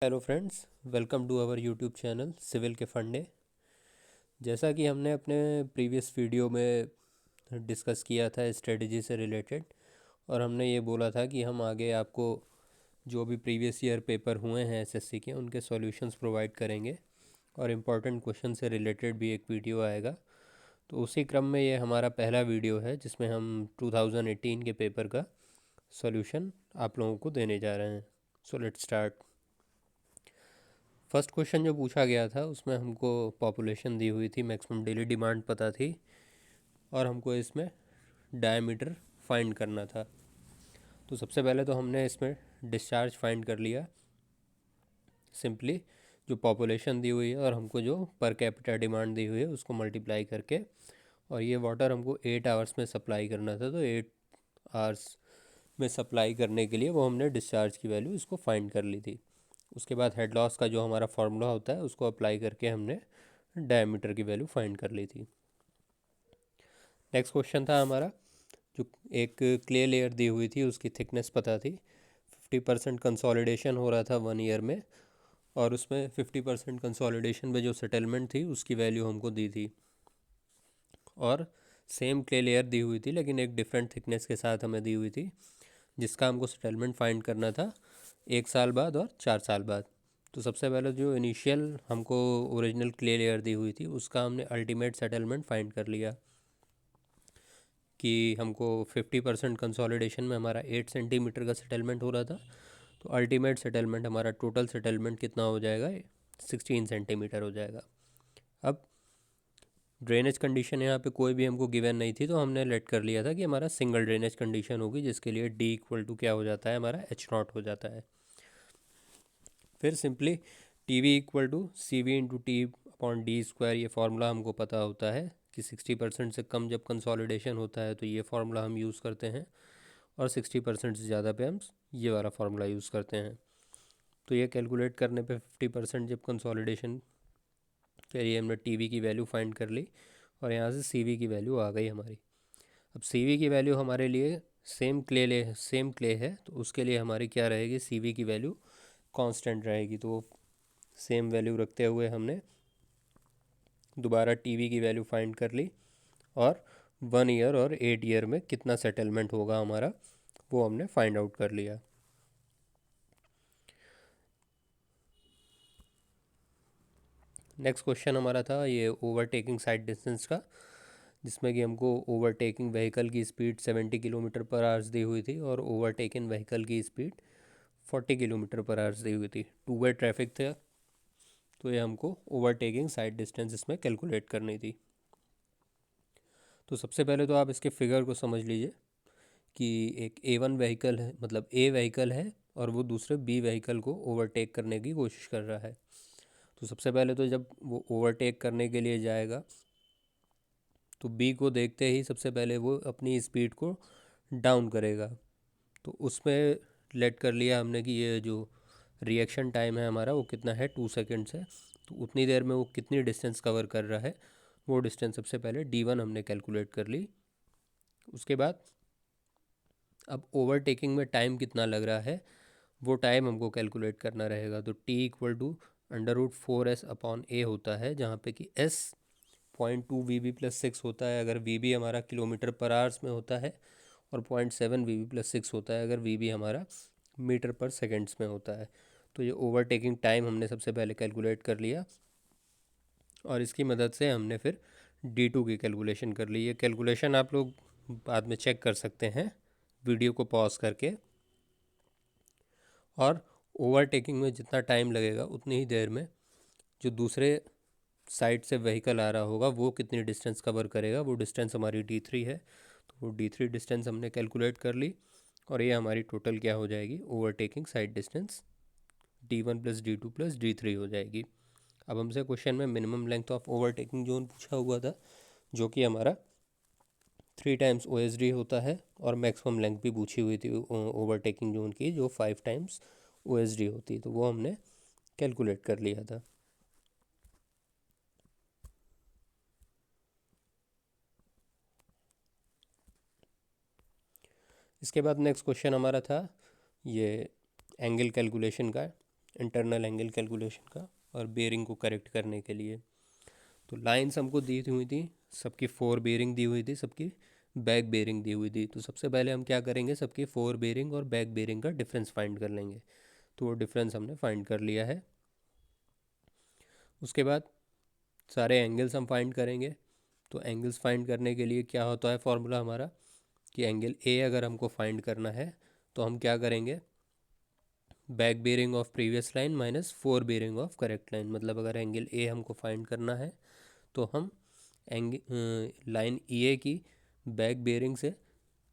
Hello friends, welcome to our YouTube channel civil के फंडे। जैसा कि हमने अपने प्रीवियस वीडियो में डिस्कस किया था स्ट्रेटजी से रिलेटेड, और हमने ये बोला था कि हम आगे आपको जो भी प्रीवियस ईयर पेपर हुए हैं एसएससी के उनके सॉल्यूशंस प्रोवाइड करेंगे और इम्पॉर्टेंट क्वेश्चन से रिलेटेड भी एक वीडियो आएगा। तो उसी क्रम में ये हमारा पहला वीडियो है जिसमें हम 2018 के पेपर का सॉल्यूशन आप लोगों को देने जा रहे हैं। So let's start. First question जो पूछा गया था उसमें हमको पॉपुलेशन दी हुई थी, मैक्सिमम डेली डिमांड पता थी, और हमको इसमें डायमीटर फाइंड करना था। तो सबसे पहले तो हमने इसमें डिस्चार्ज फाइंड कर लिया सिंपली, जो पॉपुलेशन दी हुई है और हमको जो पर कैपिटा डिमांड दी हुई है उसको मल्टीप्लाई करके, और ये वाटर हमको 8 आवर्स में सप्लाई करना था, तो 8 आवर्स में सप्लाई करने के लिए वो हमने डिस्चार्ज की वैल्यू इसको फाइंड कर ली थी। उसके बाद हेड लॉस का जो हमारा फार्मूला होता है उसको अप्लाई करके हमने डायमीटर की वैल्यू फाइंड कर ली थी। नेक्स्ट क्वेश्चन था हमारा, जो एक क्ले लेयर दी हुई थी उसकी थिकनेस पता थी, 50% कंसोलिडेशन हो रहा था 1 ईयर में, और उसमें 50% कंसोलिडेशन में जो सेटलमेंट थी उसकी वैल्यू हमको दी थी, और सेम क्ले लेयर दी हुई थी लेकिन एक डिफरेंट थिकनेस के साथ हमें दी हुई थी, जिसका हमको सेटलमेंट फाइंड करना था 1 साल बाद और 4 साल बाद। तो सबसे पहले जो इनिशियल हमको ओरिजिनल क्ले लेयर दी हुई थी उसका हमने अल्टीमेट सेटलमेंट फाइंड कर लिया कि हमको 50% कंसोलिडेशन में हमारा 8 सेंटीमीटर का सेटलमेंट हो रहा था, तो अल्टीमेट सेटलमेंट हमारा टोटल सेटलमेंट कितना हो जाएगा, 16 सेंटीमीटर हो जाएगा। अब ड्रेनेज कंडीशन यहाँ पे कोई भी हमको गिवन नहीं थी, तो हमने लेट कर लिया था कि हमारा सिंगल ड्रेनेज कंडीशन होगी, जिसके लिए डी इक्वल टू क्या हो जाता है, हमारा एच नॉट हो जाता है। फिर simply T V equal to C V into T upon D square, ये फार्मूला हमको पता होता है कि 60% से कम जब कंसोलिडेशन होता है तो ये फार्मूला हम यूज़ करते हैं, और 60% से ज़्यादा पे हम ये वाला फार्मूला यूज़ करते हैं। तो ये कैलकुलेट करने पे 50% जब कंसोलिडेशन के लिए हमने टी वी की वैल्यू फाइंड कर ली, और यहाँ से सी वी की वैल्यू आ गई हमारी। अब सी वी की वैल्यू हमारे लिए सेम क्ले है, तो उसके लिए हमारी क्या रहेगी, सी वी की वैल्यू कांस्टेंट रहेगी। तो सेम वैल्यू रखते हुए हमने दोबारा टीवी की वैल्यू फाइंड कर ली, और 1 ईयर और 8 ईयर में कितना सेटलमेंट होगा हमारा वो हमने फाइंड आउट कर लिया। नेक्स्ट क्वेश्चन हमारा था ये ओवरटेकिंग साइड डिस्टेंस का, जिसमें कि हमको ओवरटेकिंग व्हीकल की स्पीड 70 किलोमीटर पर आवर्स दी हुई थी और ओवरटेकिंग व्हीकल की स्पीड 40 किलोमीटर पर आवर्स दी हुई थी। टू वे ट्रैफिक था, तो ये हमको ओवरटेकिंग साइड डिस्टेंस इसमें कैलकुलेट करनी थी। तो सबसे पहले तो आप इसके फिगर को समझ लीजिए कि एक A1 व्हीकल है, मतलब ए व्हीकल है, और वो दूसरे बी व्हीकल को ओवरटेक करने की कोशिश कर रहा है। तो सबसे पहले तो जब वो ओवरटेक करने के लिए जाएगा तो बी को देखते ही सबसे पहले वो अपनी स्पीड को डाउन करेगा। तो उसमें लेट कर लिया हमने कि ये जो रिएक्शन टाइम है हमारा वो कितना है, 2 सेकेंड्स है। तो उतनी देर में वो कितनी डिस्टेंस कवर कर रहा है, वो डिस्टेंस सबसे पहले D1 हमने कैलकुलेट कर ली। उसके बाद अब ओवरटेकिंग में टाइम कितना लग रहा है वो टाइम हमको कैलकुलेट करना रहेगा। तो T equal to √4s upon A होता है, जहाँ पे कि S 0.2 VB+6 होता है अगर VB हमारा किलोमीटर पर आवर्स में होता है, और 0.7 VB+6 होता है अगर VB हमारा मीटर पर सेकेंड्स में होता है। तो ये ओवरटेकिंग टाइम हमने सबसे पहले कैलकुलेट कर लिया, और इसकी मदद से हमने फिर D2 की कैलकुलेशन कर ली। ये कैलकुलेशन आप लोग बाद में चेक कर सकते हैं वीडियो को पॉज करके, और ओवरटेकिंग में जितना टाइम लगेगा उतनी ही देर में जो दूसरे साइड से व्हीकल आ रहा होगा वो कितनी डिस्टेंस कवर करेगा, वो डिस्टेंस हमारी D3 है। तो वो D3 डिस्टेंस हमने कैलकुलेट कर ली, और ये हमारी टोटल क्या हो जाएगी, overtaking side distance D1 plus D2 plus D3 हो जाएगी। अब हमसे क्वेश्चन में minimum length of overtaking zone पूछा हुआ था, जो कि हमारा 3 टाइम्स OSD होता है, और मैक्सिमम लेंथ भी पूछी हुई थी ओवरटेकिंग जोन की, जो 5 टाइम्स OSD होती, तो वो हमने कैलकुलेट कर लिया था। इसके बाद नेक्स्ट क्वेश्चन हमारा था ये एंगल कैलकुलेशन का। इंटरनल एंगल कैलकुलेशन का और बेयरिंग को करेक्ट करने के लिए। तो लाइंस हमको दी हुई थी, सबकी 4 बेयरिंग दी हुई थी, सबकी बैक बेयरिंग दी हुई थी। तो सबसे पहले हम क्या करेंगे, सबकी 4 बेयरिंग और बैक बेयरिंग का डिफरेंस फाइंड कर लेंगे। तो वो डिफरेंस हमने फाइंड कर लिया है। उसके बाद सारे एंगल्स हम फाइंड करेंगे। तो एंगल्स फाइंड करने के लिए क्या होता है फॉर्मूला हमारा, कि एंगल ए अगर हमको फाइंड करना है तो हम क्या करेंगे, back bearing of previous line minus 4 bearing of correct line. मतलब अगर एंगल ए हमको फाइंड करना है तो हम लाइन ई ए की बैक बेयरिंग से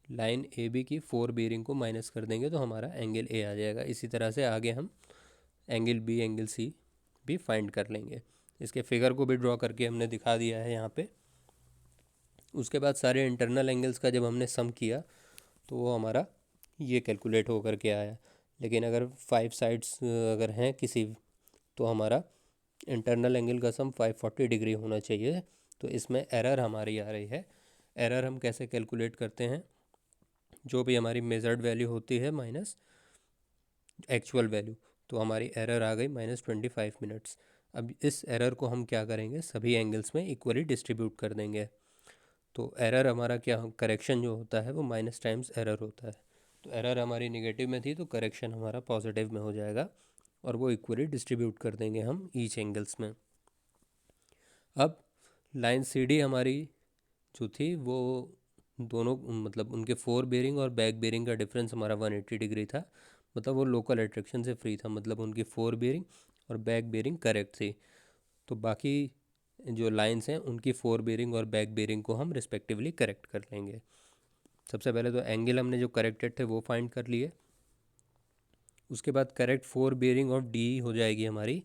लाइन ए बी की 4 बेयरिंग को माइनस कर देंगे तो हमारा एंगल ए आ जाएगा। इसी तरह से आगे हम एंगल बी एंगल सी भी फाइंड कर लेंगे। इसके फिगर को भी ड्रॉ करके हमने दिखा दिया है यहाँ पे। उसके बाद सारे इंटरनल एंगल्स का जब हमने सम किया तो वो हमारा ये कैलकुलेट हो करके आया। लेकिन अगर 5 साइड्स अगर हैं किसी, तो हमारा इंटरनल एंगल का सम 540 डिग्री होना चाहिए। तो इसमें एरर हमारी आ रही है। एरर हम कैसे कैलकुलेट करते हैं, जो भी हमारी मेजर्ड वैल्यू होती है माइनस एक्चुअल वैल्यू, तो हमारी एरर आ गई -25 मिनट्स। अब इस एरर को हम क्या करेंगे, सभी एंगल्स में इक्वली डिस्ट्रीब्यूट कर देंगे। तो एरर हमारा क्या, करेक्शन जो होता है वो माइनस टाइम्स एरर होता है। तो एरर हमारी नेगेटिव में थी तो करेक्शन हमारा पॉजिटिव में हो जाएगा और वो इक्वली डिस्ट्रीब्यूट कर देंगे हम ईच एंगल्स में। अब लाइन सी डी हमारी जो थी वो दोनों, मतलब उनके 4 बेयरिंग और बैक बेयरिंग का डिफरेंस हमारा 180 डिग्री था। मतलब वो लोकल अट्रैक्शन से फ्री था, मतलब उनकी 4 बेयरिंग और बैक बेयरिंग करेक्ट थी। तो बाकी जो लाइंस हैं उनकी 4 बेयरिंग और बैक बेयरिंग को हम रिस्पेक्टिवली करेक्ट कर लेंगे। सबसे पहले तो एंगल हमने जो करेक्टेड थे वो फाइंड कर लिए। उसके बाद करेक्ट 4 बेयरिंग ऑफ डी हो जाएगी हमारी,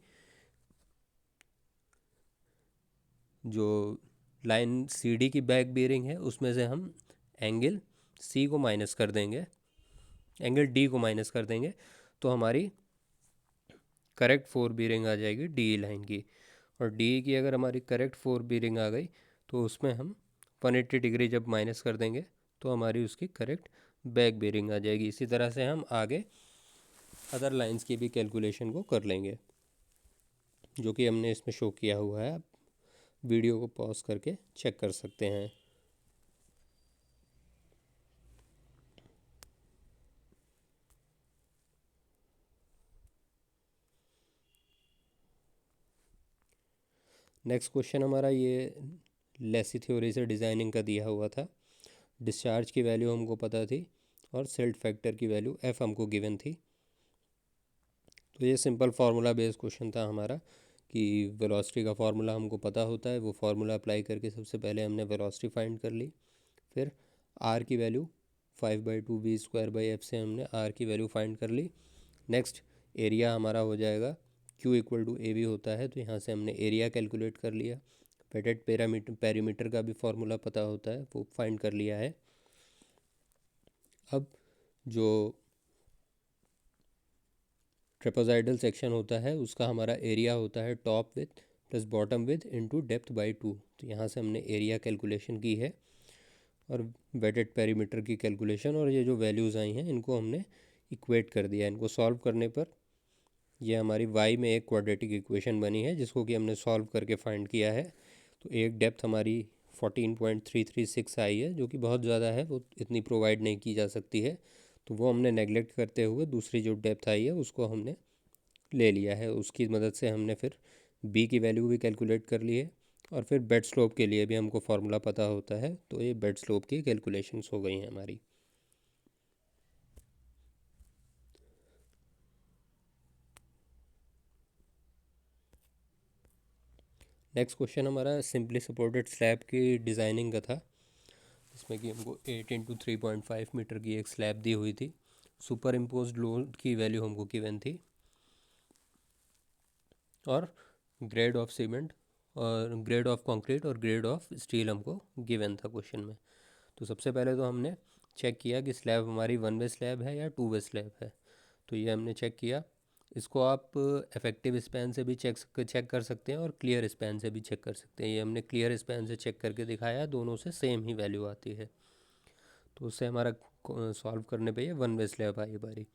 जो लाइन सी डी की बैक बेयरिंग है उसमें से हम एंगल सी को माइनस कर देंगे, एंगल डी को माइनस कर देंगे। तो हमारी करेक्ट 4 बेयरिंग आ जाएगी डी लाइन की। और डी की अगर हमारी करेक्ट 4 बेयरिंग आ गई तो उसमें हम 180 डिग्री जब माइनस कर देंगे तो हमारी उसकी करेक्ट बैक बेयरिंग आ जाएगी। इसी तरह से हम आगे अदर लाइंस की भी कैलकुलेशन को कर लेंगे, जो कि हमने इसमें शो किया हुआ है। आप वीडियो को पॉज करके चेक कर सकते हैं। नेक्स्ट क्वेश्चन हमारा ये लेसी थ्योरी से डिज़ाइनिंग का दिया हुआ था। डिस्चार्ज की वैल्यू हमको पता थी और सेल्ट फैक्टर की वैल्यू एफ़ हमको गिवन थी। तो ये सिंपल फार्मूला बेस्ड क्वेश्चन था हमारा, कि वेलोसिटी का फार्मूला हमको पता होता है, वो फार्मूला अप्लाई करके सबसे पहले हमने वेलोसिटी फाइंड कर ली। फिर आर की वैल्यू 5/2v² से हमने आर की वैल्यू फाइंड कर ली। नेक्स्ट एरिया हमारा हो जाएगा Q = AV होता है, तो यहाँ से हमने एरिया कैलकुलेट कर लिया। वेटेड पेरीमीटर का भी फार्मूला पता होता है, वो फाइंड कर लिया है। अब जो ट्रेपेजॉइडल सेक्शन होता है उसका हमारा एरिया होता है top width plus bottom with into depth by 2। तो यहाँ से हमने एरिया कैलकुलेशन की है और वेटेड पेरीमीटर की कैलकुलेशन, और ये जो वैल्यूज़ आई हैं इनको हमने इक्वेट कर दिया। इनको सॉल्व करने पर ये हमारी y में एक क्वाड्रेटिक इक्वेशन बनी है जिसको कि हमने सॉल्व करके फाइंड किया है। तो एक डेप्थ हमारी 14.336 आई है, जो कि बहुत ज़्यादा है, वो इतनी प्रोवाइड नहीं की जा सकती है। तो वो हमने नेगलेक्ट करते हुए दूसरी जो डेप्थ आई है उसको हमने ले लिया है। उसकी मदद से हमने फिर b की वैल्यू भी कैलकुलेट कर ली है। और फिर बेड स्लोप के लिए भी हमको फार्मूला पता होता है, तो ये बेड स्लोप की कैलकुलेशंस हो गई हैं हमारी। नेक्स्ट क्वेश्चन हमारा सिंपली सपोर्टेड स्लैब की डिज़ाइनिंग का था, जिसमें कि हमको 8 × 3.5 मीटर की एक स्लैब दी हुई थी। सुपर इम्पोज लोड की वैल्यू हमको गिवन थी और ग्रेड ऑफ सीमेंट और ग्रेड ऑफ कंक्रीट और ग्रेड ऑफ स्टील हमको गिवन था क्वेश्चन में। तो सबसे पहले तो हमने चेक किया कि स्लैब हमारी 1 वे स्लैब है या 2 वे स्लैब है। तो ये हमने चेक किया। इसको आप इफेक्टिव स्पैन से भी चेक कर सकते हैं और क्लियर स्पैन से भी चेक कर सकते हैं। ये हमने क्लियर स्पैन से चेक करके दिखाया, दोनों से सेम ही वैल्यू आती है। तो उससे हमारा सॉल्व करने पे ये 1 वे स्लैब आई हमारी।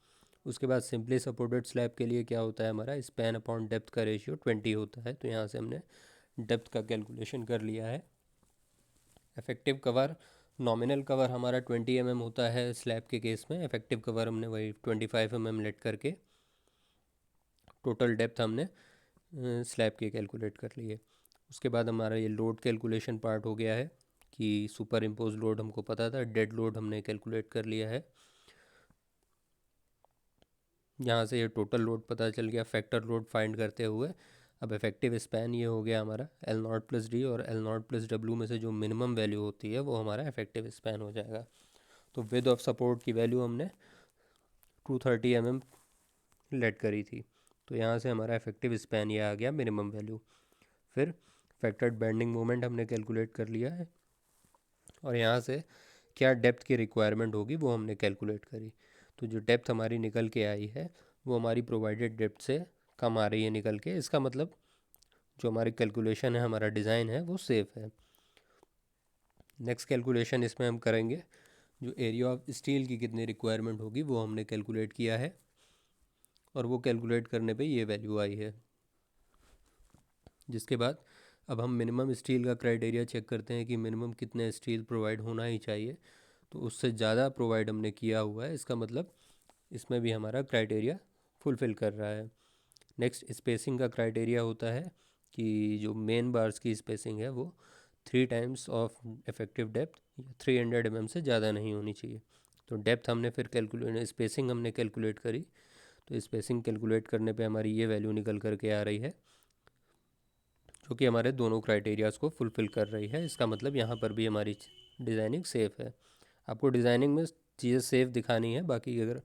उसके बाद सिंपली सपोर्टेड स्लैब के लिए क्या होता है, हमारा स्पैन अपॉन डेप्थ का रेशियो 20 होता है। तो यहाँ से हमने डेप्थ का कैलकुलेशन कर लिया है। इफेक्टिव कवर, नॉमिनल कवर हमारा 20 mm होता है स्लैब के केस में, इफेक्टिव कवर हमने वही 25 mm लेट करके टोटल डेप्थ हमने स्लैब के कैलकुलेट कर लिए। उसके बाद हमारा ये लोड कैलकुलेशन पार्ट हो गया है कि सुपर इम्पोज लोड हमको पता था, डेड लोड हमने कैलकुलेट कर लिया है। यहाँ से ये टोटल लोड पता चल गया फैक्टर लोड फाइंड करते हुए। अब इफेक्टिव स्पैन ये हो गया हमारा एल नॉट प्लस डी, और एल नॉट प्लस डब्ल्यू में से जो मिनिमम वैल्यू होती है वो हमारा इफेक्टिव स्पैन हो जाएगा। तो विद ऑफ सपोर्ट की वैल्यू हमने 230 mm लेट करी थी, तो यहाँ से हमारा इफेक्टिव स्पैन ये आ गया मिनिमम वैल्यू। फिर फैक्टर्ड बेंडिंग मोमेंट हमने कैलकुलेट कर लिया है, और यहाँ से क्या डेप्थ की रिक्वायरमेंट होगी वो हमने कैलकुलेट करी। तो जो डेप्थ हमारी निकल के आई है वो हमारी प्रोवाइडेड डेप्थ से कम आ रही है निकल के, इसका मतलब जो हमारी कैलकुलेशन है, हमारा डिज़ाइन है वो सेफ़ है। नेक्स्ट कैलकुलेशन इसमें हम करेंगे, जो एरिया ऑफ स्टील की कितनी रिक्वायरमेंट होगी वो हमने कैलकुलेट किया है, और वो कैलकुलेट करने पे ये वैल्यू आई है। जिसके बाद अब हम मिनिमम स्टील का क्राइटेरिया चेक करते हैं कि मिनिमम कितने स्टील प्रोवाइड होना ही चाहिए। तो उससे ज़्यादा प्रोवाइड हमने किया हुआ है, इसका मतलब इसमें भी हमारा क्राइटेरिया फुलफ़िल कर रहा है। नेक्स्ट स्पेसिंग का क्राइटेरिया होता है कि जो मेन बार्स की स्पेसिंग है वो 3 times of effective depth 300 mm से ज़्यादा नहीं होनी चाहिए। तो डेप्थ हमने फिर कैलकुलेट, स्पेसिंग हमने कैलकुलेट करी, तो स्पेसिंग कैलकुलेट करने पे हमारी ये वैल्यू निकल करके आ रही है, जो कि हमारे दोनों क्राइटेरियाज़ को फुलफ़िल कर रही है। इसका मतलब यहाँ पर भी हमारी डिज़ाइनिंग सेफ़ है। आपको डिज़ाइनिंग में चीज़ें सेफ़ दिखानी है। बाकी अगर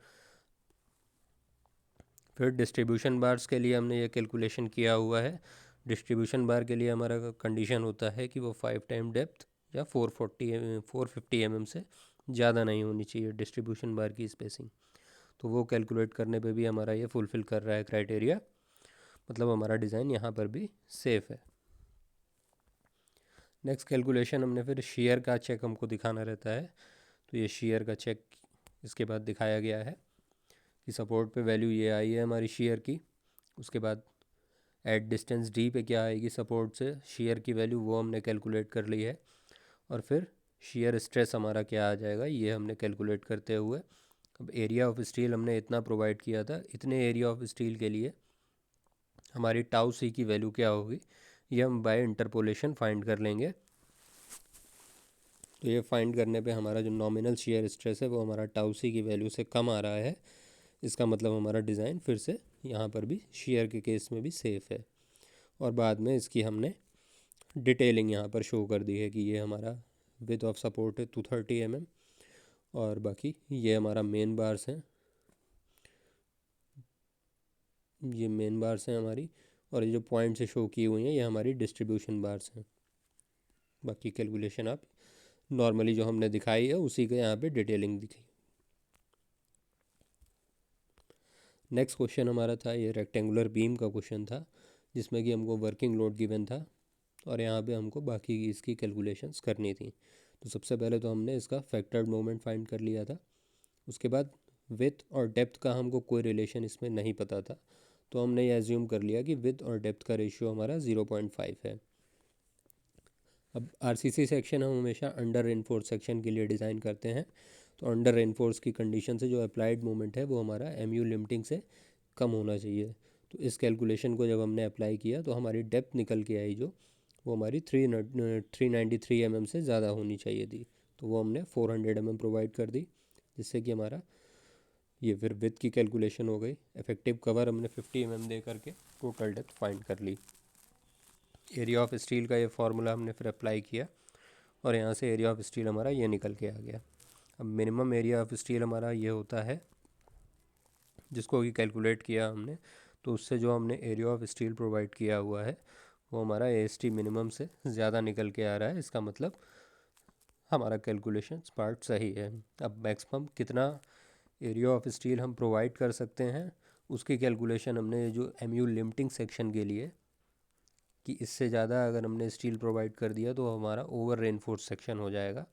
फिर डिस्ट्रीब्यूशन बार्स के लिए हमने ये कैलकुलेशन किया हुआ है। डिस्ट्रीब्यूशन बार के लिए हमारा कंडीशन होता है कि वो 5 टाइम डेप्थ या 450 mm से ज़्यादा नहीं होनी चाहिए डिस्ट्रीब्यूशन बार की स्पेसिंग। तो वो कैलकुलेट करने पे भी हमारा ये फुलफ़िल कर रहा है क्राइटेरिया, मतलब हमारा डिज़ाइन यहाँ पर भी सेफ़ है। नेक्स्ट कैलकुलेशन हमने फिर शेयर का चेक हमको दिखाना रहता है, तो ये शेयर का चेक इसके बाद दिखाया गया है कि सपोर्ट पे वैल्यू ये आई है हमारी शेयर की। उसके बाद एट डिस्टेंस डी पे क्या आएगी सपोर्ट से शेयर की वैल्यू, वो हमने कैलकुलेट कर ली है। और फिर शेयर स्ट्रेस हमारा क्या आ जाएगा ये हमने कैलकुलेट करते हुए, अब एरिया ऑफ स्टील हमने इतना प्रोवाइड किया था, इतने एरिया ऑफ स्टील के लिए हमारी टाउ सी की वैल्यू क्या होगी ये हम बाय इंटरपोलेशन फाइंड कर लेंगे। तो ये फाइंड करने पे हमारा जो नॉमिनल शेयर स्ट्रेस है वो हमारा टाउ सी की वैल्यू से कम आ रहा है। इसका मतलब हमारा डिज़ाइन फिर से यहाँ पर भी शेयर के केस में भी सेफ़ है। और बाद में इसकी हमने डिटेलिंग यहाँ पर शो कर दी है कि ये हमारा विथ ऑफ सपोर्ट है 230 mm, और बाकी ये हमारा मेन बार्स हैं, ये मेन बार्स हैं हमारी, और ये जो पॉइंट से शो की हुई हैं ये हमारी डिस्ट्रीब्यूशन बार्स हैं। बाकी कैलकुलेशन आप नॉर्मली जो हमने दिखाई है उसी का यहाँ पे डिटेलिंग दिखी। नेक्स्ट क्वेश्चन हमारा था ये रेक्टेंगुलर बीम का क्वेश्चन था, जिसमें कि हमको वर्किंग लोड गिवन था, और यहाँ पे हमको बाकी की इसकी कैलकुलेशंस करनी थी। तो सबसे पहले तो हमने इसका फैक्टर्ड मोमेंट फाइंड कर लिया था। उसके बाद विथ और डेप्थ का हमको कोई रिलेशन इसमें नहीं पता था, तो हमने ये एज्यूम कर लिया कि विथ और डेप्थ का रेशियो हमारा 0.5 है। अब आरसीसी सेक्शन हम हमेशा अंडर रेनफोर्स सेक्शन के लिए डिज़ाइन करते हैं, तो अंडर रेनफोर्स की कंडीशन से जो अप्लाइड मोमेंट है वो हमारा एमयू लिमिटिंग से कम होना चाहिए। तो इस कैलकुलेशन को जब हमने अप्लाई किया तो हमारी डेप्थ निकल के आई जो वो हमारी 393 mm से ज़्यादा होनी चाहिए थी, तो वो हमने 400 mm प्रोवाइड कर दी, जिससे कि हमारा ये फिर विथ की कैलकुलेशन हो गई। इफेक्टिव कवर हमने 50 mm दे करके टोटल डेप्थ फाइंड कर ली। एरिया ऑफ स्टील का ये फार्मूला हमने फिर अप्लाई किया, और यहाँ से एरिया ऑफ स्टील हमारा ये निकल के आ गया। अब मिनिमम एरिया ऑफ स्टील हमारा ये होता है, जिसको कि कैलकुलेट किया हमने, तो उससे जो हमने एरिया ऑफ स्टील प्रोवाइड किया हुआ है वो हमारा एएसटी मिनिमम से ज़्यादा निकल के आ रहा है। इसका मतलब हमारा कैलकुलेशन पार्ट सही है। अब मैक्सिमम कितना एरिया ऑफ स्टील हम प्रोवाइड कर सकते हैं उसकी कैलकुलेशन हमने जो एमयू लिमिटिंग सेक्शन के लिए, कि इससे ज़्यादा अगर हमने स्टील प्रोवाइड कर दिया तो हमारा ओवर रेनफोर्स सेक्शन हो जाएगा,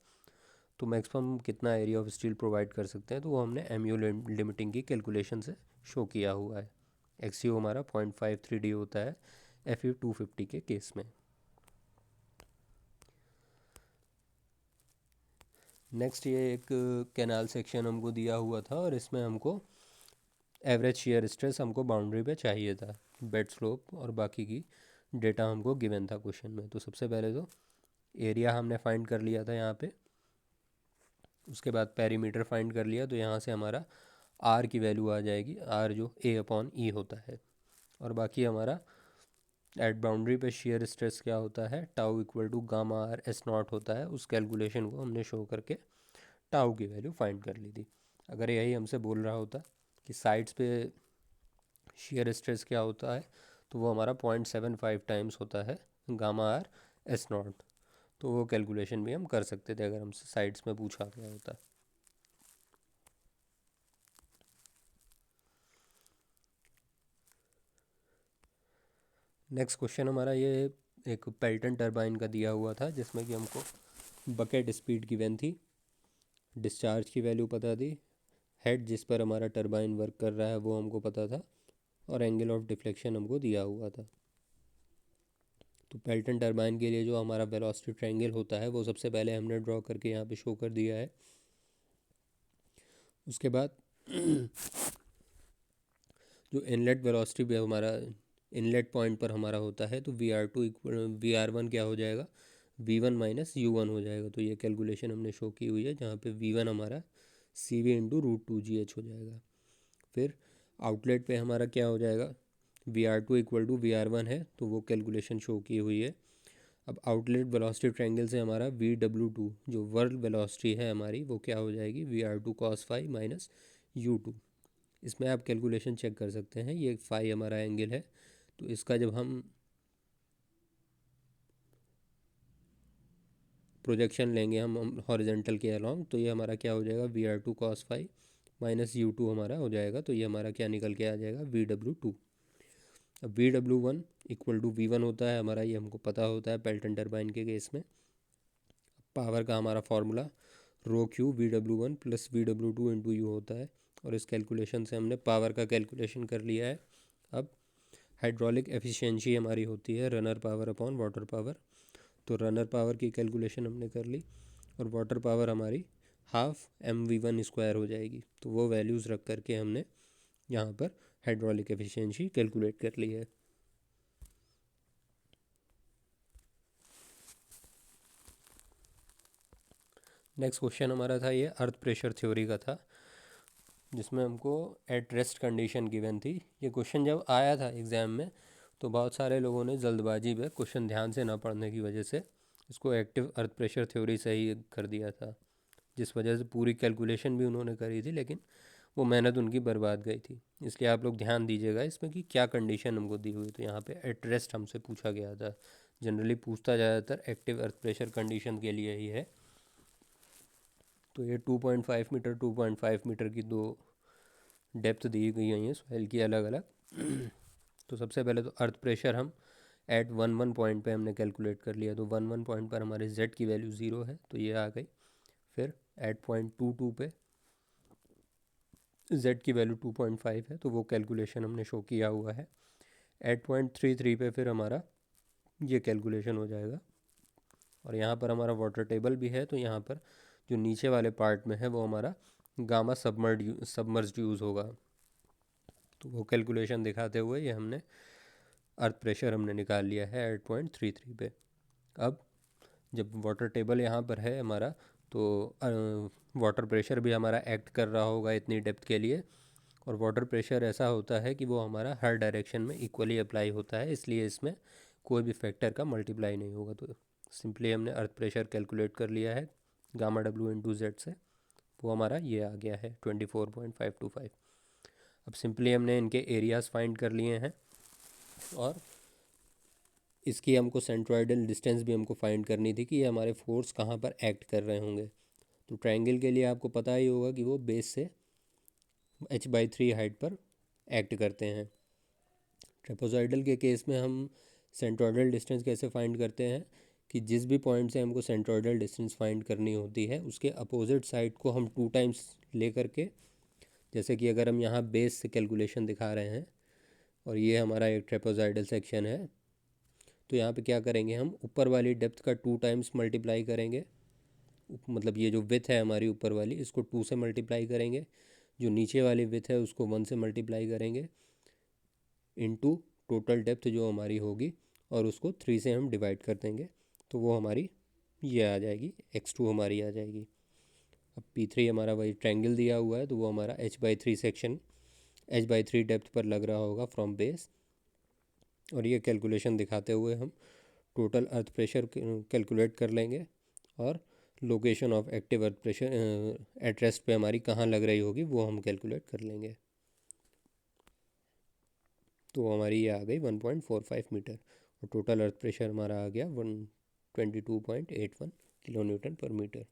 तो मैक्सिमम कितना एरिया ऑफ स्टील प्रोवाइड कर सकते हैं, तो वो हमने एम यू लिमिटिंग की कैलकुलेशन से शो किया हुआ है। एक्स यू हमारा 0.53D होता है एफ यू 250 के केस में। नेक्स्ट ये एक कैनाल सेक्शन हमको दिया हुआ था और इसमें हमको एवरेज शियर स्ट्रेस हमको बाउंड्री पे चाहिए था, बेड स्लोप और बाकी की डेटा हमको गिवन था क्वेश्चन में। तो सबसे पहले तो एरिया हमने फाइंड कर लिया था यहाँ पे, उसके बाद पेरीमीटर फाइंड कर लिया, तो यहाँ से हमारा आर की वैल्यू आ जाएगी, आर जो A/E होता है। और बाकी हमारा एट बाउंड्री पे शियर स्ट्रेस क्या होता है, tau equal to gamma R S naught होता है। उस कैलकुलेशन को हमने शो करके टाउ की वैल्यू फाइंड कर ली थी। अगर यही हमसे बोल रहा होता कि साइड्स पे शियर स्ट्रेस क्या होता है, तो वो हमारा 0.75 टाइम्स होता है गामा आर एस नॉट। तो वो कैलकुलेशन भी हम कर सकते थे अगर हमसे साइड्स में पूछा गया होता। नेक्स्ट क्वेश्चन हमारा ये एक पेल्टन टरबाइन का दिया हुआ था, जिसमें कि हमको बकेट स्पीड गिवन थी, डिस्चार्ज की वैल्यू पता थी, हेड जिस पर हमारा टरबाइन वर्क कर रहा है वो हमको पता था, और एंगल ऑफ डिफ्लेक्शन हमको दिया हुआ था। तो पेल्टन टरबाइन के लिए जो हमारा वेलोसिटी ट्रायंगल होता है वो सबसे पहले हमने ड्रॉ करके यहाँ पे शो कर दिया है। उसके बाद जो इनलेट वेलोसिटी भी हमारा इनलेट पॉइंट पर हमारा होता है, तो VR2 इक्वल VR1 क्या हो जाएगा, V1 माइनस U1 हो जाएगा। तो ये कैलकुलेशन हमने शो की हुई है, जहाँ पे V1 हमारा CV इंटू √2GH हो जाएगा। फिर आउटलेट पे हमारा क्या हो जाएगा, VR2 इक्वल टू VR1 है, तो वो कैलकुलेशन शो की हुई है। अब आउटलेट वेलोसिटी ट्रायंगल से हमारा VW2 जो वर्ल्ड वेलोसिटी है हमारी, वो क्या हो जाएगी, VR2 cos phi minus U2। इसमें आप कैलकुलेशन चेक कर सकते हैं, ये फाई हमारा एंगल है, तो इसका जब हम प्रोजेक्शन लेंगे हम हॉरिजेंटल के अलॉन्ग, तो ये हमारा क्या हो जाएगा, VR2 cos phi minus U2 हमारा हो जाएगा। तो ये हमारा क्या निकल के आ जाएगा, VW2। अब VW1 इक्वल टू V1 होता है हमारा, ये हमको पता होता है पेल्टन टरबाइन के केस में। पावर का हमारा formula ρQ VW1 plus VW2 into you होता है, और इस कैलकुलेशन से हमने पावर का कैलकुलेशन कर लिया है। अब हाइड्रोलिक एफिशिएंसी हमारी होती है runner power upon water power, तो रनर पावर की कैलकुलेशन हमने कर ली, और वाटर पावर हमारी हाफ mv1 स्क्वायर हो जाएगी। तो वो वैल्यूज़ रख करके हमने यहाँ पर हाइड्रोलिक एफिशिएंसी कैलकुलेट कर ली है। नेक्स्ट क्वेश्चन हमारा था ये अर्थ प्रेशर थ्योरी का था, जिसमें हमको एट रेस्ट कंडीशन गिवन थी। ये क्वेश्चन जब आया था एग्ज़ाम में, तो बहुत सारे लोगों ने जल्दबाजी में क्वेश्चन ध्यान से ना पढ़ने की वजह से इसको एक्टिव अर्थ प्रेशर थ्योरी से ही कर दिया था, जिस वजह से पूरी कैलकुलेशन भी उन्होंने करी थी, लेकिन वो मेहनत उनकी बर्बाद गई थी। इसलिए आप लोग ध्यान दीजिएगा इसमें कि क्या कंडीशन हमको दी हुई। तो यहाँ पे एट रेस्ट हमसे पूछा गया था, जनरली पूछता ज़्यादातर एक्टिव अर्थ प्रेशर कंडीशन के लिए ही है। तो ये 2.5 मीटर 2.5 मीटर की दो डेप्थ दी गई हैं सॉइल की अलग अलग। तो सबसे पहले तो अर्थ प्रेशर हम एट 1 पॉइंट पे हमने कैलकुलेट कर लिया, तो 1 पॉइंट पर हमारे z की वैल्यू 0 है, तो ये आ गई। फिर एट पॉइंट 2 पे z की वैल्यू 2.5 है, तो वो कैलकुलेशन हमने शो किया हुआ है। एट पॉइंट 3 पे फिर हमारा ये कैलकुलेशन हो जाएगा, और यहाँ पर हमारा वाटर टेबल भी है, तो यहाँ पर जो नीचे वाले पार्ट में है वो हमारा गामा सबमर्ज्ड यूज़ होगा। तो वो कैलकुलेशन दिखाते हुए ये हमने अर्थ प्रेशर हमने निकाल लिया है 8.33 पे। अब जब वाटर टेबल यहाँ पर है हमारा, तो वाटर प्रेशर भी हमारा एक्ट कर रहा होगा इतनी डेप्थ के लिए, और वाटर प्रेशर ऐसा होता है कि वो हमारा हर डायरेक्शन में इक्वली अप्लाई होता है, इसलिए इसमें कोई भी फैक्टर का मल्टीप्लाई नहीं होगा। तो सिंपली हमने अर्थ प्रेशर कैलकुलेट कर लिया है गामा डब्ल्यू इंटू जेड से, वो हमारा ये आ गया है 24.525। अब सिंपली हमने इनके एरियाज़ फाइंड कर लिए हैं, और इसकी हमको सेंट्रोइडल डिस्टेंस भी हमको फाइंड करनी थी कि ये हमारे फोर्स कहाँ पर एक्ट कर रहे होंगे। तो ट्रायंगल के लिए आपको पता ही होगा कि वो बेस से h/3 हाइट पर एक्ट करते हैं। ट्रेपेजॉइडल के केस में हम सेंट्रोइडल डिस्टेंस कैसे फाइंड करते हैं कि जिस भी पॉइंट से हमको सेंट्रोइडल डिस्टेंस फाइंड करनी होती है उसके अपोजिट साइड को हम 2 टाइम्स ले करके, जैसे कि अगर हम यहाँ बेस से कैलकुलेशन दिखा रहे हैं और ये हमारा एक ट्रेपेजॉइडल सेक्शन है, तो यहाँ पे क्या करेंगे, हम ऊपर वाली डेप्थ का 2 टाइम्स मल्टीप्लाई करेंगे, मतलब ये जो विथ है हमारी ऊपर वाली, इसको 2 से मल्टीप्लाई करेंगे, जो नीचे वाली विथ है उसको 1 से मल्टीप्लाई करेंगे, इनटू टोटल डेप्थ जो हमारी होगी, और उसको 3 से हम डिवाइड कर देंगे, तो वो हमारी ये आ जाएगी, x2 हमारी आ जाएगी। अब P3 हमारा वही ट्रायंगल दिया हुआ है, तो वो हमारा h/3 सेक्शन h/3 डेप्थ पर लग रहा होगा फ्रॉम बेस। और ये कैलकुलेशन दिखाते हुए हम टोटल अर्थ प्रेशर कैलकुलेट कर लेंगे, और location of active earth pressure at rest पे हमारी कहाँ लग रही होगी वो हम कैलकुलेट कर लेंगे। तो हमारी ये आ गई 1.45 मीटर, और टोटल अर्थ प्रेशर हमारा आ गया 122.81 किलो न्यूटन पर मीटर।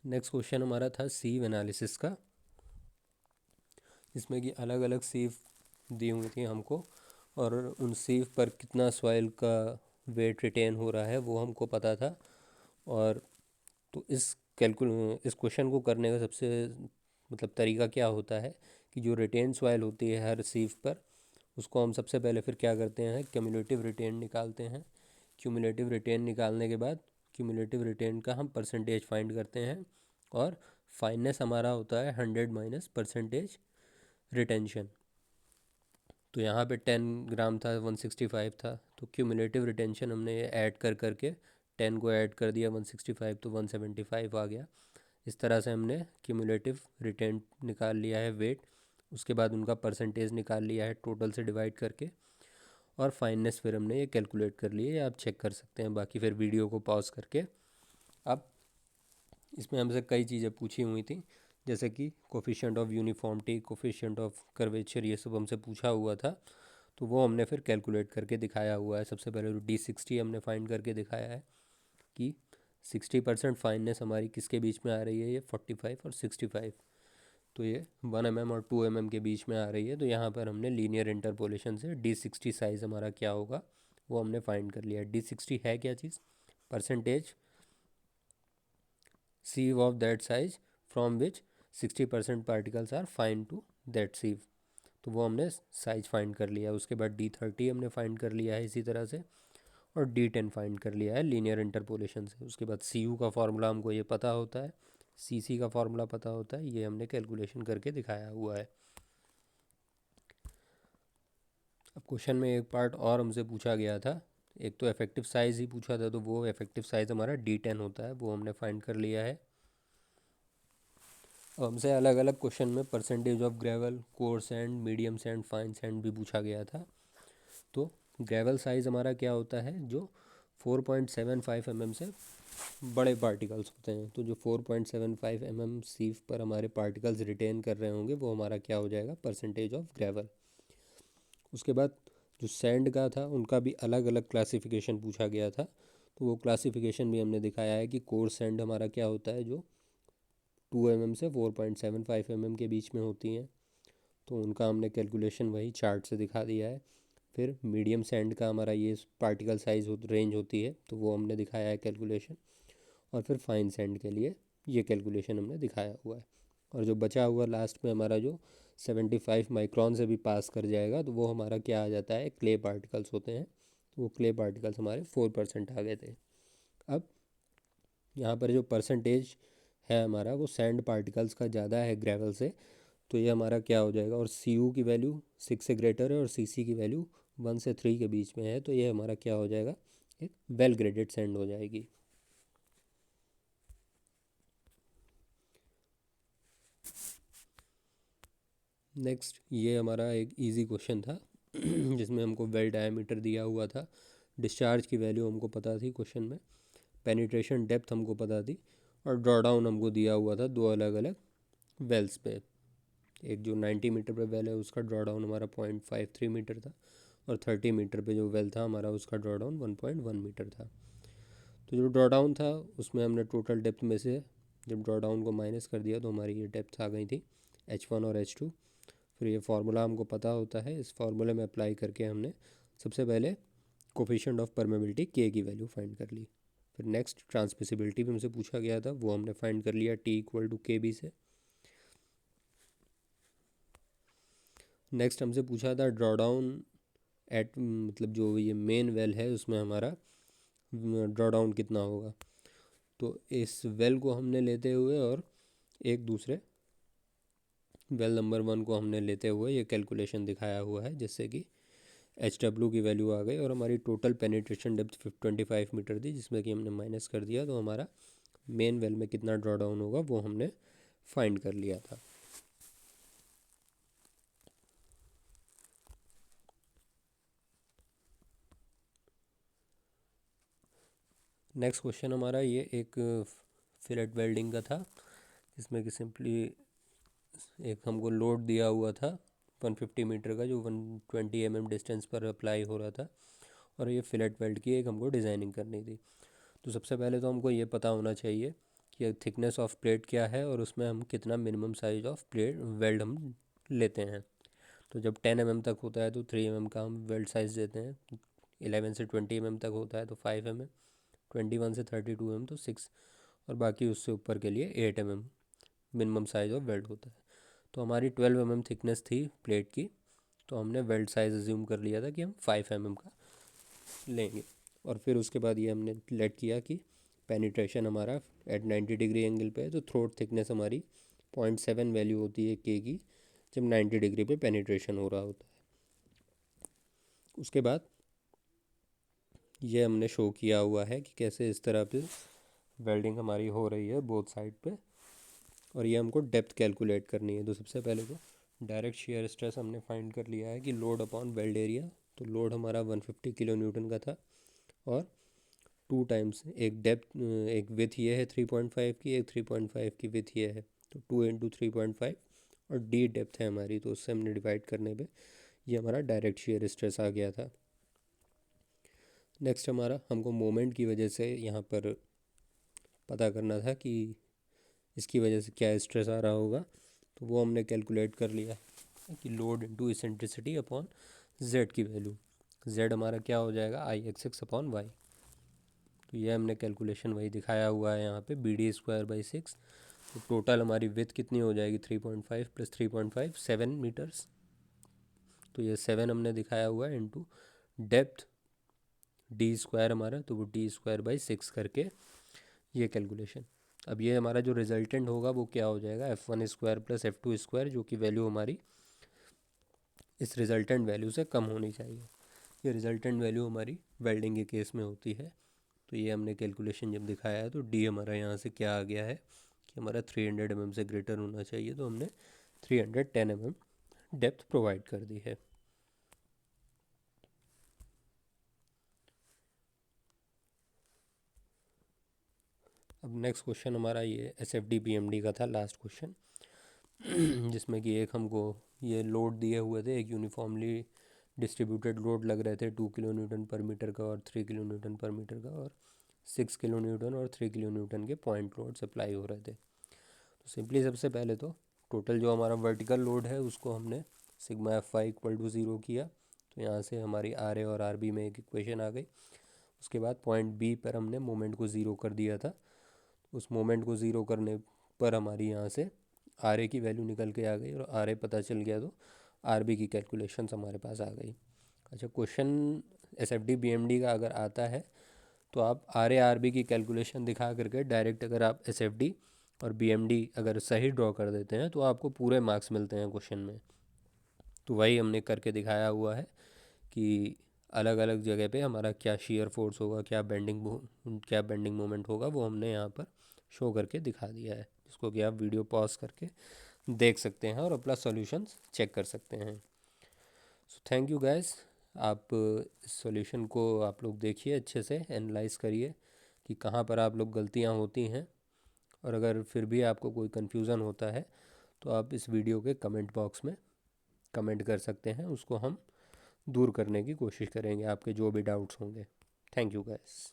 नेक्स्ट क्वेश्चन हमारा था सीव एनालिसिस का, जिसमें कि अलग अलग सीव दी हुई थी हमको, और उन सीव पर कितना सॉइल का वेट रिटेन हो रहा है वो हमको पता था। और तो इस क्वेश्चन को करने का सबसे मतलब तरीका क्या होता है कि जो रिटेन सॉइल होती है हर सीव पर, उसको हम सबसे पहले फिर क्या करते हैं, क्यूमुलेटिव रिटेन निकालते हैं। क्यूमुलेटिव रिटेन निकालने के बाद क्यूमुलेटिव रिटेन का हम परसेंटेज फाइंड करते हैं, और फाइननेस हमारा होता है 100 माइनस परसेंटेज रिटेंशन। तो यहाँ पे 10 ग्राम था, 165 था, तो क्यूमुलेटिव रिटेंशन हमने ये ऐड कर करके 10 को ऐड कर दिया 165, तो 175 आ गया। इस तरह से हमने क्यूमुलेटिव रिटेन निकाल लिया है वेट, उसके बाद उनका परसेंटेज निकाल लिया है टोटल से डिवाइड करके, और फाइननेस फिर हमने ये कैलकुलेट कर लिए, या आप चेक कर सकते हैं बाकी फिर वीडियो को पॉज करके। अब इसमें हमसे कई चीज़ें पूछी हुई थी, जैसे कि coefficient of uniformity, coefficient of curvature, ये सब हमसे पूछा हुआ था, तो वो हमने फिर कैलकुलेट करके दिखाया हुआ है। सबसे पहले तो D60 हमने फाइंड करके दिखाया है कि 60% फाइननेस हमारी किसके बीच में आ रही है, ये 45 और 65, तो ये 1 mm और 2 mm के बीच में आ रही है। तो यहाँ पर हमने लीनियर इंटरपोलेशन से D60 साइज़ हमारा क्या होगा वो हमने फाइंड कर लिया। D60 है क्या चीज़, percentage sieve of that size from which 60% particles are fine to that sieve, तो वो हमने साइज फाइंड कर लिया। उसके बाद D30 हमने फाइंड कर लिया है इसी तरह से, और D10 फाइंड कर लिया है लीनियर इंटरपोलेशन से। उसके बाद CU का फार्मूला हमको ये पता होता है, CC का फार्मूला पता होता है, ये हमने कैलकुलेशन करके दिखाया हुआ है। अब क्वेश्चन में एक पार्ट और हमसे पूछा गया था, एक तो इफेक्टिव साइज़ ही पूछा था, तो वो इफेक्टिव साइज़ हमारा D10 होता है, वो हमने फाइंड कर लिया है। हमसे अलग अलग क्वेश्चन में percentage of gravel, core sand, medium sand, fine sand भी पूछा गया था। तो ग्रेवल साइज़ हमारा क्या होता है, जो 4.75 mm से बड़े पार्टिकल्स होते हैं, तो जो 4.75 mm सीव पर हमारे पार्टिकल्स रिटेन कर रहे होंगे वो हमारा क्या हो जाएगा, परसेंटेज ऑफ ग्रेवल। उसके बाद जो सैंड का था उनका भी अलग अलग क्लासिफिकेशन पूछा गया था, तो वो क्लासिफिकेशन भी हमने दिखाया है कि कोर सैंड हमारा क्या होता है, जो 2 mm से 4.75 mm के बीच में होती हैं, तो उनका हमने कैलकुलेशन वही चार्ट से दिखा दिया है। फिर मीडियम सैंड का हमारा ये पार्टिकल साइज़ रेंज होती है, तो वो हमने दिखाया है कैलकुलेशन। और फिर फाइन सैंड के लिए ये कैलकुलेशन हमने दिखाया हुआ है। और जो बचा हुआ लास्ट में हमारा जो 75 माइक्रोन से भी पास कर जाएगा, तो वो हमारा क्या आ जाता है, क्ले पार्टिकल्स होते हैं, तो वो क्ले पार्टिकल्स हमारे 4% आ गए थे। अब यहाँ पर जो परसेंटेज है हमारा वो सैंड पार्टिकल्स का ज़्यादा है ग्रेवल से, तो ये हमारा क्या हो जाएगा, और CU की वैल्यू 6 से ग्रेटर है और CC की वैल्यू 1 से 3 के बीच में है, तो ये हमारा क्या हो जाएगा, एक वेल ग्रेडेड सैंड हो जाएगी। नेक्स्ट ये हमारा एक इजी क्वेश्चन था जिसमें हमको वेल डायमीटर दिया हुआ था, डिस्चार्ज की वैल्यू हमको पता थी क्वेश्चन में, पेनिट्रेशन डेप्थ हमको पता थी, और ड्रॉडाउन हमको दिया हुआ था दो अलग अलग वेल्स पे। एक जो 90 मीटर पे वेल है उसका ड्रॉडाउन हमारा 0.53 मीटर था, और 30 मीटर पे जो वेल था हमारा उसका ड्रॉडाउन 1.1 मीटर था। तो जो ड्रॉडाउन था उसमें हमने टोटल डेप्थ में से जब ड्रॉडाउन को माइनस कर दिया तो हमारी ये डेप्थ आ गई थी H1 और H2। फिर ये फार्मूला हमको पता होता है, इस फार्मूले में अप्लाई करके हमने सबसे पहले कोफिशिएंट ऑफ परमेबिलिटी के की वैल्यू फाइंड कर ली। फिर नेक्स्ट ट्रांसमिसिबिलिटी भी हमसे पूछा गया था, वो हमने फाइंड कर लिया टी इक्वल टू के बी से। नेक्स्ट हमसे पूछा था ड्रॉ डाउन एट, मतलब जो ये मेन वेल है उसमें हमारा ड्रॉ डाउन कितना होगा। तो इस वेल को हमने लेते हुए और एक दूसरे वेल नंबर 1 को हमने लेते हुए ये कैलकुलेशन दिखाया हुआ है, जिससे कि एच डब्ल्यू की वैल्यू आ गई और हमारी टोटल पेनिट्रेशन डेप्थ 25 मीटर थी, जिसमें कि हमने माइनस कर दिया, तो हमारा मेन वेल में कितना ड्रॉ डाउन होगा वो हमने फाइंड कर लिया था। नेक्स्ट क्वेश्चन हमारा ये एक फिलेट वेल्डिंग का था, जिसमें कि सिंपली एक हमको लोड दिया हुआ था 150 मीटर का, जो 120 डिस्टेंस पर अप्लाई हो रहा था, और ये फिलेट वेल्ड की एक हमको डिज़ाइनिंग करनी थी। तो सबसे पहले तो हमको ये पता होना चाहिए कि थिकनेस ऑफ प्लेट क्या है और उसमें हम कितना minimum size of plate weld हम लेते हैं। तो जब 10 तक होता है तो 3 का हम वेल्ड साइज़ देते हैं, 11 से 20 तक होता है तो 5 21 से 32 तो 6, और बाकी उससे ऊपर के लिए 8 मिनिमम साइज ऑफ वेल्ड होता है। तो हमारी 12 थिकनेस थी प्लेट की, तो हमने वेल्ड साइज़ अज्यूम कर लिया था कि हम 5 का लेंगे। और फिर उसके बाद ये हमने लेट किया कि पेनिट्रेशन हमारा एट 90 डिग्री एंगल पे है, तो थ्रोट थिकनेस हमारी 0.7 वैल्यू होती है के की, जब 90 डिग्री पे पेनिट्रेशन हो रहा होता है। उसके बाद ये हमने शो किया हुआ है कि कैसे इस तरह पे वेल्डिंग हमारी हो रही है बोथ साइड पे, और ये हमको डेप्थ कैलकुलेट करनी है। तो सबसे पहले तो डायरेक्ट शेयर स्ट्रेस हमने फाइंड कर लिया है कि लोड अपॉन वेल्ड एरिया, तो लोड हमारा 150 किलो न्यूटन का था, और 2 टाइम्स एक डेप्थ, एक विथ ये है 3.5 की, एक 3.5 की विथ ये है, तो 2 इंटू 3.5, और डी डेप्थ है हमारी, तो उससे हमने डिवाइड करने पे ये हमारा डायरेक्ट शेयर स्ट्रेस आ गया था। नेक्स्ट हमारा हमको मोमेंट की वजह से यहाँ पर पता करना था कि इसकी वजह से क्या स्ट्रेस आ रहा होगा, तो वो हमने कैलकुलेट कर लिया कि load into eccentricity upon Z की वैल्यू, जेड हमारा क्या हो जाएगा I(x(6) अपॉन वाई। तो ये हमने कैलकुलेशन वही दिखाया हुआ है यहाँ पे, BD²/6। तो टोटल हमारी विथ कितनी हो जाएगी 3.5 प्लस 3.5 7 मीटर्स, तो ये 7 हमने दिखाया हुआ है इंटू डेप्थ D² हमारा, तो वो D²/6 करके ये कैलकुलेशन। अब ये हमारा जो रिजल्टेंट होगा वो क्या हो जाएगा F1² प्लस F2², जो कि वैल्यू हमारी इस रिजल्टेंट वैल्यू से कम होनी चाहिए। ये रिजल्टेंट वैल्यू हमारी वेल्डिंग के केस में होती है। तो ये हमने कैलकुलेशन जब दिखाया है तो डी हमारा यहाँ से क्या आ गया है कि हमारा 300 से ग्रेटर होना चाहिए, तो हमने 310 डेप्थ प्रोवाइड कर दी है। अब नेक्स्ट क्वेश्चन हमारा ये SFD BMD का था, लास्ट क्वेश्चन, जिसमें कि एक हमको ये लोड दिए हुए थे, एक यूनिफॉर्मली डिस्ट्रीब्यूटेड लोड लग रहे थे 2 किलो न्यूटन पर मीटर का और 3 किलो न्यूटन पर मीटर का, और 6 किलो न्यूटन और 3 किलो न्यूटन के पॉइंट लोड सप्लाई हो रहे थे। तो सिंपली सबसे पहले तो टोटल जो हमारा वर्टिकल लोड है उसको हमने सिग्मा Fy इक्वल टू 0 किया, तो यहाँ से हमारी RA और RB में एक इक्वेशन आ गई। उसके बाद पॉइंट बी पर हमने मोमेंट को ज़ीरो कर दिया था, उस मोमेंट को ज़ीरो करने पर हमारी यहाँ से RA की वैल्यू निकल के आ गई, और RA पता चल गया तो RB की कैलकुलेशंस हमारे पास आ गई। अच्छा, क्वेश्चन SFD BMD का अगर आता है तो आप RA RB की कैलकुलेशन दिखा करके डायरेक्ट अगर आप SFD और BMD अगर सही ड्रॉ कर देते हैं तो आपको पूरे मार्क्स मिलते हैं क्वेश्चन में। तो वही हमने करके दिखाया हुआ है कि अलग अलग जगह पे हमारा क्या शेयर फोर्स होगा, क्या बेंडिंग मोमेंट होगा, वो हमने यहाँ पर शो करके दिखा दिया है, जिसको कि आप वीडियो पॉज करके देख सकते हैं और अपना सॉल्यूशंस चेक कर सकते हैं। सो थैंक यू गाइस, आप इस सॉल्यूशन को आप लोग देखिए, अच्छे से एनालाइज करिए कि कहाँ पर आप लोग गलतियाँ होती हैं, और अगर फिर भी आपको कोई कन्फ्यूज़न होता है तो आप इस वीडियो के कमेंट बॉक्स में कमेंट कर सकते हैं, उसको हम दूर करने की कोशिश करेंगे, आपके जो भी डाउट्स होंगे। Thank you guys.